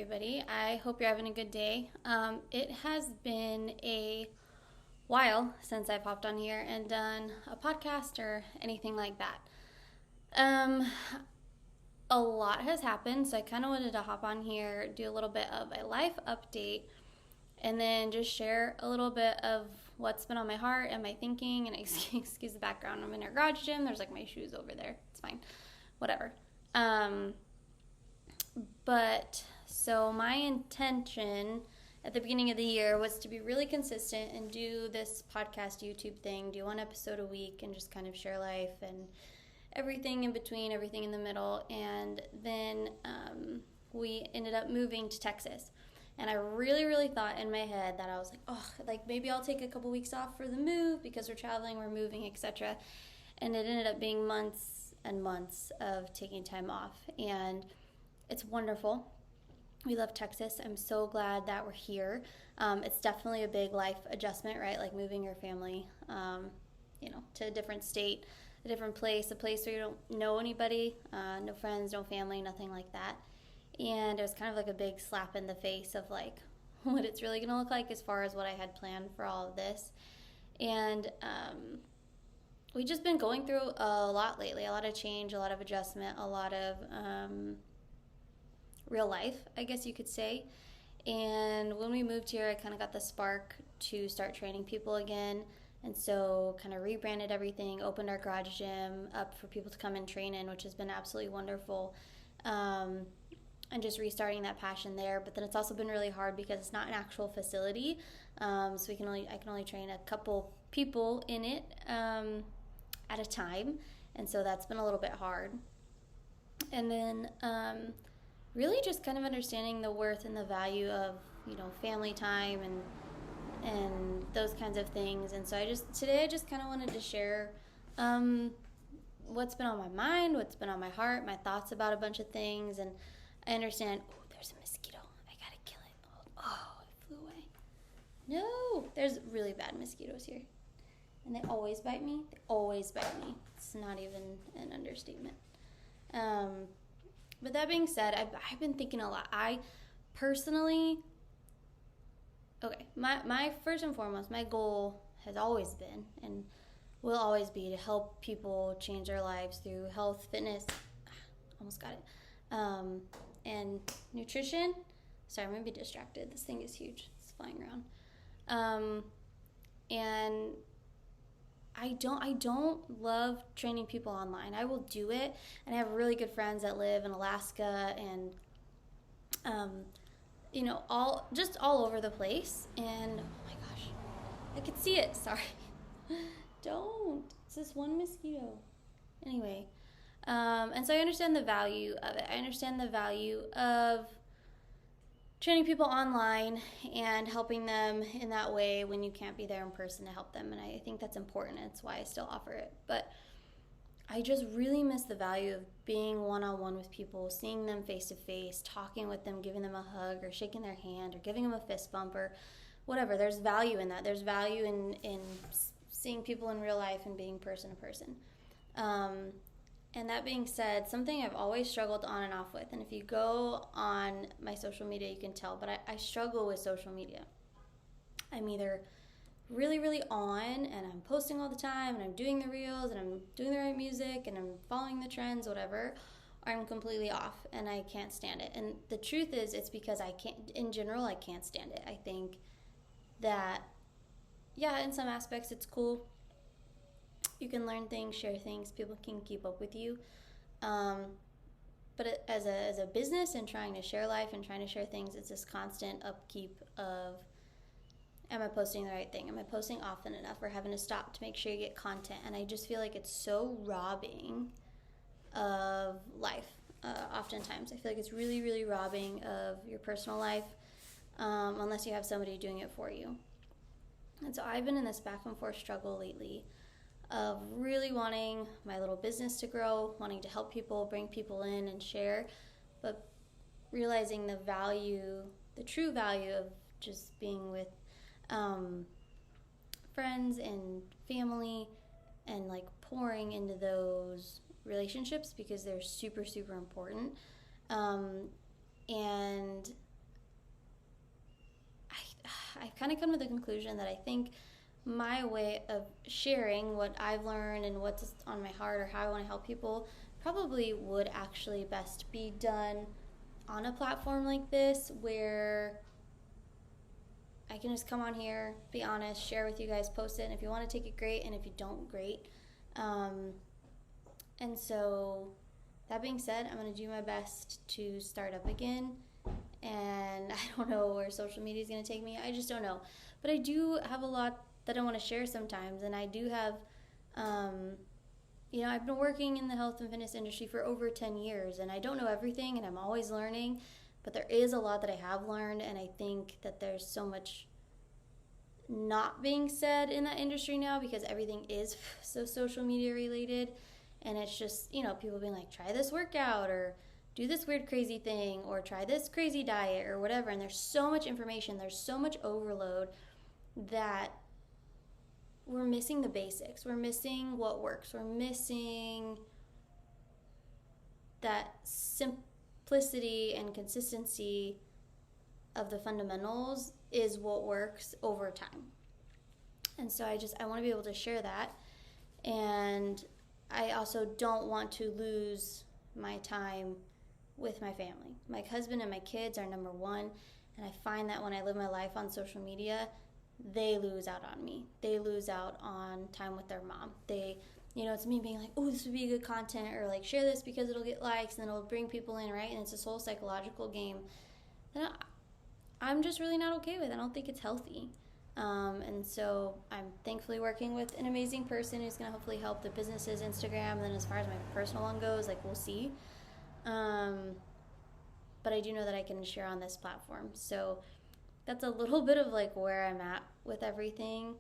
everybody. I hope you're having a good day. It has been a while since I've hopped on here and done a podcast or anything like that. Um, a lot has happened, so I kind of wanted to hop on here, do a little bit of a life update, and then just share a little bit of what's been on my heart and my thinking. And excuse the background. I'm in a garage gym. There's like my shoes over there. It's fine. Whatever. Um, but so my intention at the beginning of the year was to be really consistent and do this podcast YouTube thing, do one episode a week and just kind of share life and everything in between, everything in the middle. And then we ended up moving to Texas. And I really thought in my head that I was like, oh, like maybe I'll take a couple weeks off for the move because we're traveling, we're moving, etc. And it ended up being months and months of taking time off. And it's wonderful. We love Texas. I'm so glad that we're here. It's definitely a big life adjustment, right? Like moving your family, to a different state, a different place, a place where you don't know anybody, no friends, no family, nothing like that. And it was kind of like a big slap in the face of like what it's really going to look like as far as what I had planned for all of this. And we've just been going through a lot lately, a lot of change, a lot of adjustment, a lot of real life, I guess you could say. And when we moved here, I kind of got the spark to start training people again. And so kind of rebranded everything, opened our garage gym up for people to come and train in, which has been absolutely wonderful. And just restarting that passion there. But then it's also been really hard because it's not an actual facility. So I can only train a couple people in it at a time. And so that's been a little bit hard. And then really just kind of understanding the worth and the value of, family time and those kinds of things. And so today I just kind of wanted to share what's been on my mind, what's been on my heart, my thoughts about a bunch of things. And I understand, there's a mosquito. I gotta kill it. Oh, it flew away. No, there's really bad mosquitoes here. And they always bite me. It's not even an understatement. But that being said, I've been thinking a lot. I personally, my first and foremost, my goal has always been and will always be to help people change their lives through health, fitness, almost got it, and nutrition. Sorry, I'm going to be distracted. This thing is huge. It's flying around. And I don't love training people online. I will do it, and I have really good friends that live in Alaska and all over the place. And oh my gosh, I could see it. Sorry, don't. It's this one mosquito. Anyway, and so I understand the value of it. I understand the value of training people online and helping them in that way when you can't be there in person to help them. And I think that's important. That's why I still offer it. But I just really miss the value of being one-on-one with people, seeing them face-to-face, talking with them, giving them a hug or shaking their hand or giving them a fist bump or whatever. There's value in that. There's value in seeing people in real life and being person to person. And that being said, something I've always struggled on and off with, and if you go on my social media, you can tell, but I struggle with social media. I'm either really on, and I'm posting all the time, and I'm doing the reels, and I'm doing the right music, and I'm following the trends, whatever, or I'm completely off, and I can't stand it. And the truth is, it's because I can't stand it. I think that, yeah, in some aspects, it's cool. You can learn things, share things, people can keep up with you. But as a business and trying to share life and trying to share things, it's this constant upkeep of, am I posting the right thing? Am I posting often enough? Or having to stop to make sure you get content. And I just feel like it's so robbing of life. Oftentimes, I feel like it's really robbing of your personal life, unless you have somebody doing it for you. And so I've been in this back and forth struggle lately of really wanting my little business to grow, wanting to help people, bring people in and share, but realizing the true value of just being with friends and family and like pouring into those relationships because they're super important. And I've kind of come to the conclusion that I think my way of sharing what I've learned and what's on my heart or how I want to help people probably would actually best be done on a platform like this, where I can just come on here, be honest, share with you guys, post it, and if you want to take it, great, and if you don't, great. And so, that being said, I'm going to do my best to start up again, and I don't know where social media is going to take me. I just don't know. But I do have a lot that I want to share sometimes, and I do have, I've been working in the health and fitness industry for over 10 years, and I don't know everything, and I'm always learning, but there is a lot that I have learned, and I think that there's so much not being said in that industry now because everything is so social media related, and it's just, people being like, try this workout, or do this weird crazy thing, or try this crazy diet, or whatever, and there's so much information, there's so much overload that we're missing the basics. We're missing what works. We're missing that simplicity and consistency of the fundamentals is what works over time. And so I want to be able to share that. And I also don't want to lose my time with my family. My husband and my kids are number one. And I find that when I live my life on social media, they lose out on me. They lose out on time with their mom. It's me being like, oh, this would be good content, or like, share this because it'll get likes and then it'll bring people in, right? And it's this whole psychological game that I'm just really not okay with. I don't think it's healthy. And so I'm thankfully working with an amazing person who's going to hopefully help the business's Instagram. And then as far as my personal one goes, like, we'll see. But I do know that I can share on this platform. So that's a little bit of like where I'm at with everything.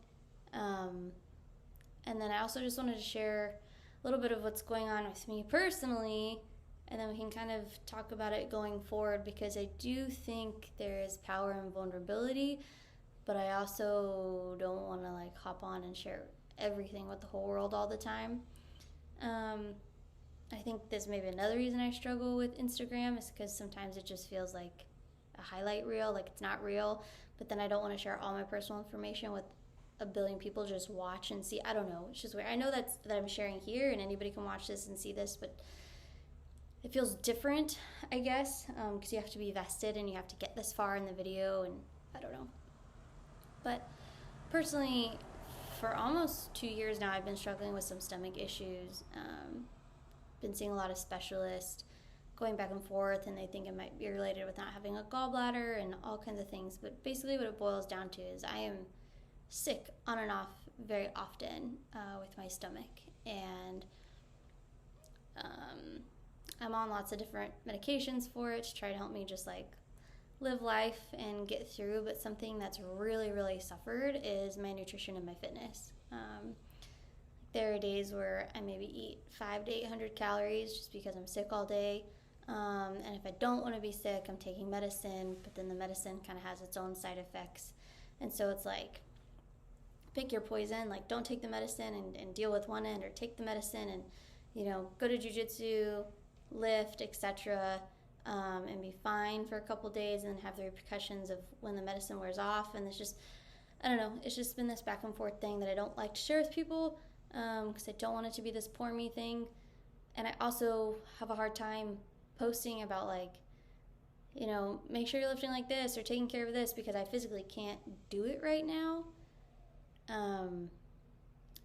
And then I also just wanted to share a little bit of what's going on with me personally, and then we can kind of talk about it going forward, because I do think there is power in vulnerability, but I also don't want to like hop on and share everything with the whole world all the time. I think this may be another reason I struggle with Instagram, is because sometimes it just feels like a highlight reel, like it's not real, but then I don't want to share all my personal information with a billion people just watch and see. I don't know, it's just weird. I know that I'm sharing here and anybody can watch this and see this, but it feels different, I guess, because you have to be vested and you have to get this far in the video, and I don't know. But personally, for almost 2 years now, I've been struggling with some stomach issues. Been seeing a lot of specialists, going back and forth, and they think it might be related with not having a gallbladder and all kinds of things. But basically what it boils down to is I am sick on and off very often with my stomach, and I'm on lots of different medications for it to try to help me just like live life and get through. But something that's really, really suffered is my nutrition and my fitness. There are days where I maybe eat 500 to 800 calories just because I'm sick all day. And if I don't want to be sick, I'm taking medicine, but then the medicine kind of has its own side effects. And so it's like, pick your poison, like don't take the medicine and deal with one end, or take the medicine and, go to jiu-jitsu, lift, etc., and be fine for a couple days, and then have the repercussions of when the medicine wears off. And it's just, I don't know, it's just been this back and forth thing that I don't like to share with people, because I don't want it to be this poor me thing. And I also have a hard time posting about like, make sure you're lifting like this or taking care of this, because I physically can't do it right now. And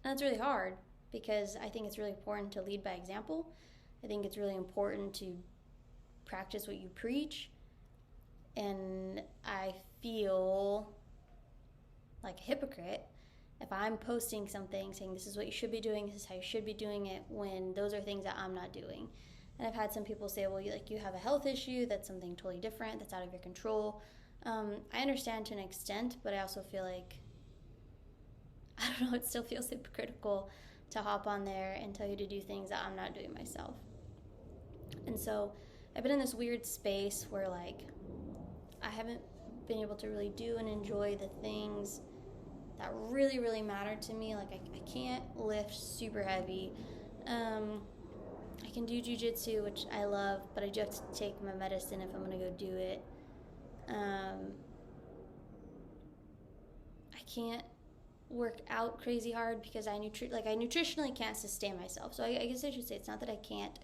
that's really hard, because I think it's really important to lead by example. I think it's really important to practice what you preach. And I feel like a hypocrite if I'm posting something saying this is what you should be doing, this is how you should be doing it, when those are things that I'm not doing. And I've had some people say, well, you have a health issue, that's something totally different, that's out of your control. I understand to an extent, but I also feel like, I don't know, it still feels hypocritical to hop on there and tell you to do things that I'm not doing myself. And so I've been in this weird space where like I haven't been able to really do and enjoy the things that really, really matter to me. Like I can't lift super heavy. I can do jiu-jitsu, which I love, but I do have to take my medicine if I'm going to go do it. can't work out crazy hard because I nutritionally can't sustain myself. So I guess I should say it's not that I can't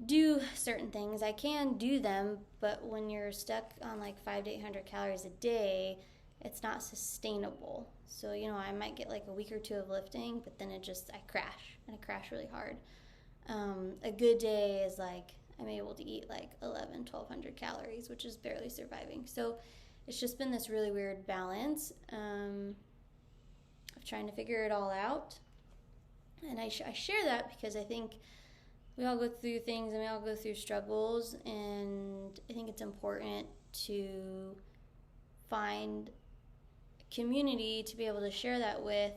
do certain things. I can do them, but when you're stuck on like 500 to 800 calories a day, it's not sustainable. So, I might get like a week or two of lifting, but then I crash, and I crash really hard. A good day is like I'm able to eat like 1,200 calories, which is barely surviving. So it's just been this really weird balance of trying to figure it all out. And I share that because I think we all go through things and we all go through struggles, and I think it's important to find a community to be able to share that with,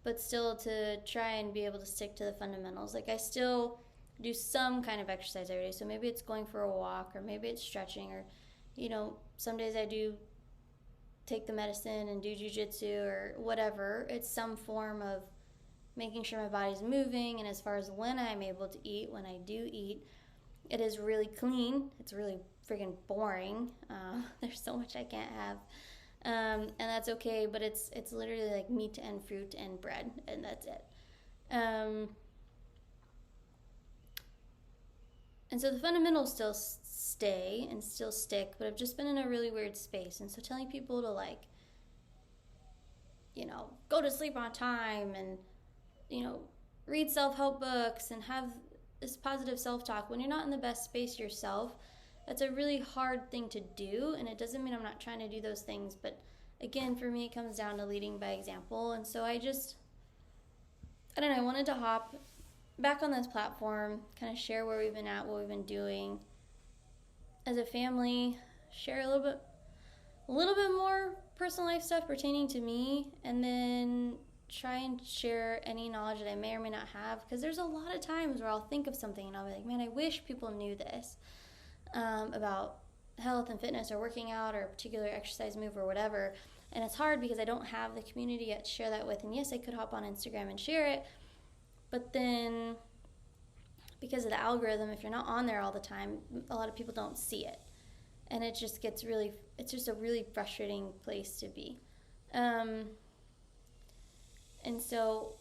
but still to try and be able to stick to the fundamentals. Like I still do some kind of exercise every day. So maybe it's going for a walk, or maybe it's stretching, or, some days I do take the medicine and do jujitsu or whatever. It's some form of making sure my body's moving. And as far as when I'm able to eat, when I do eat, it is really clean. It's really freaking boring. There's so much I can't have. And that's okay, but it's literally like meat and fruit and bread, and that's it. And so the fundamentals still stay and still stick, but I've just been in a really weird space. And so telling people to go to sleep on time and, read self-help books and have this positive self-talk when you're not in the best space yourself, that's a really hard thing to do. And it doesn't mean I'm not trying to do those things, but again, for me, it comes down to leading by example. And so I don't know, I wanted to hop back on this platform, kind of share where we've been at, what we've been doing as a family, share a little bit more personal life stuff pertaining to me, and then try and share any knowledge that I may or may not have, because there's a lot of times where I'll think of something and I'll be like, man, I wish people knew this about health and fitness or working out or a particular exercise move or whatever, and it's hard because I don't have the community yet to share that with. And yes, I could hop on Instagram and share it, but then because of the algorithm, if you're not on there all the time, a lot of people don't see it, and it just gets it's just a really frustrating place to be. And so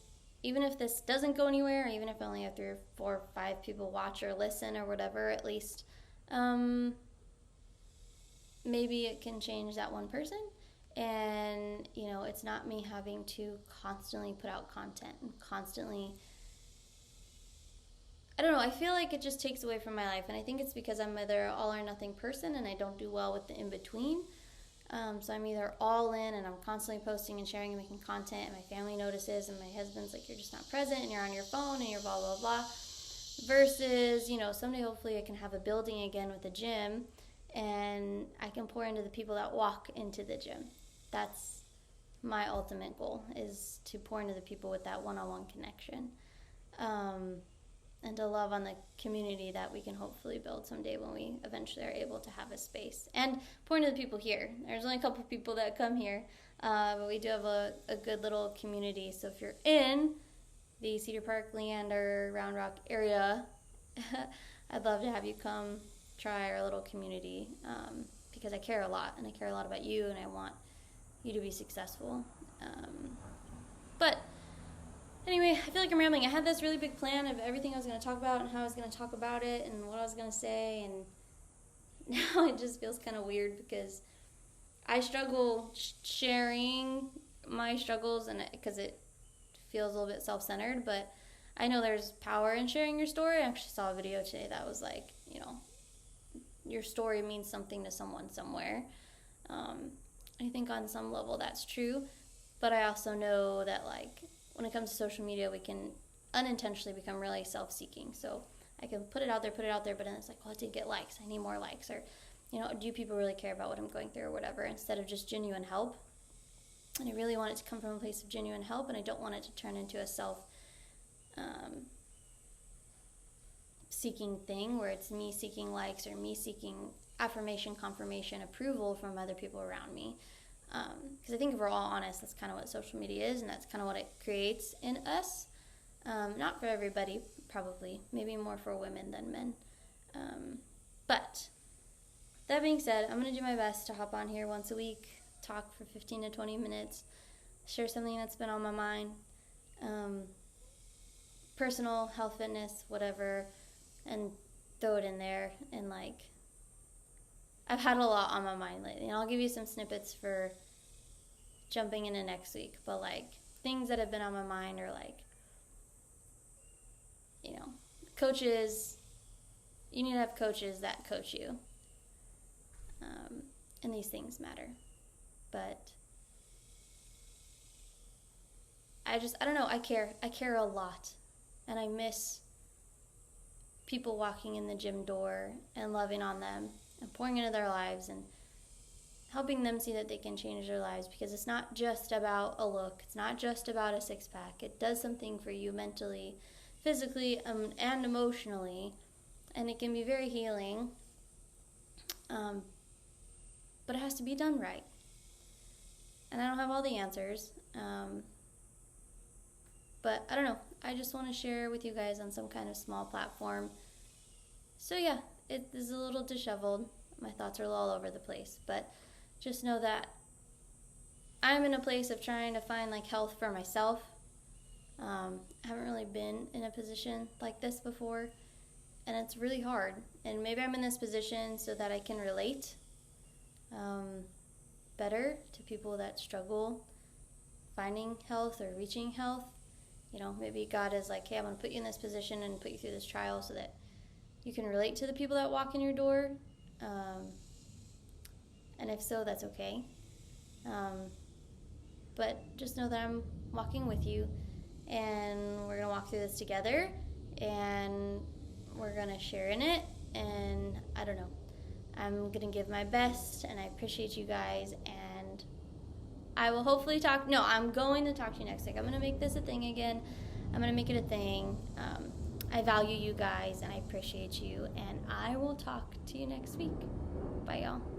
even if this doesn't go anywhere, or even if I only have 3 or 4 or 5 people watch or listen or whatever, at least maybe it can change that one person. And, it's not me having to constantly put out content and constantly, I don't know, I feel like it just takes away from my life. And I think it's because I'm either an all or nothing person, and I don't do well with the in-between. So I'm either all in and I'm constantly posting and sharing and making content, and my family notices, and my husband's like, you're just not present and you're on your phone and you're blah, blah, blah. Versus, someday hopefully I can have a building again with a gym, and I can pour into the people that walk into the gym. That's my ultimate goal, is to pour into the people with that one-on-one connection. And to love on the community that we can hopefully build someday when we eventually are able to have a space. And point to the people here. There's only a couple of people that come here, but we do have a good little community. So if you're in the Cedar Park, Leander, Round Rock area, I'd love to have you come try our little community, because I care a lot, and I care a lot about you, and I want you to be successful. But anyway, I feel like I'm rambling. I had this really big plan of everything I was going to talk about and how I was going to talk about it and what I was going to say, and now it just feels kind of weird because I struggle sharing my struggles, and because it feels a little bit self-centered, but I know there's power in sharing your story. I actually saw a video today that was like, your story means something to someone somewhere. I think on some level that's true, but I also know that when it comes to social media, we can unintentionally become really self-seeking. So I can put it out there, but then it's like, well, I didn't get likes. I need more likes. Or, do people really care about what I'm going through or whatever, instead of just genuine help. And I really want it to come from a place of genuine help, and I don't want it to turn into a seeking thing where it's me seeking likes or me seeking affirmation, confirmation, approval from other people around me. Because I think if we're all honest, that's kind of what social media is, and that's kind of what it creates in us. Not for everybody, probably. Maybe more for women than men. But that being said, I'm going to do my best to hop on here once a week, talk for 15 to 20 minutes, share something that's been on my mind, personal, health, fitness, whatever, and throw it in there. And like, I've had a lot on my mind lately, and I'll give you some snippets for jumping into next week. But like, things that have been on my mind are like, you know, coaches. You need to have coaches that coach you, and these things matter. But I don't know, I care a lot, and I miss people walking in the gym door and loving on them and pouring into their lives and helping them see that they can change their lives, because it's not just about a look, it's not just about a six-pack. It does something for you mentally, physically, and emotionally, and it can be very healing, but it has to be done right. And I don't have all the answers, but I don't know. I just want to share with you guys on some kind of small platform. So yeah, it is a little disheveled. My thoughts are all over the place, but just know that I'm in a place of trying to find like health for myself. I haven't really been in a position like this before, and it's really hard. And maybe I'm in this position so that I can relate better to people that struggle finding health or reaching health. You know, maybe God is like, hey, I'm going to put you in this position and put you through this trial so that you can relate to the people that walk in your door. And if so, that's okay. But just know that I'm walking with you, and we're going to walk through this together, and we're going to share in it. And I don't know, I'm going to give my best, and I appreciate you guys, and I will hopefully I'm going to talk to you next week. I'm going to make this a thing again. I'm going to make it a thing. I value you guys, and I appreciate you, and I will talk to you next week. Bye, y'all.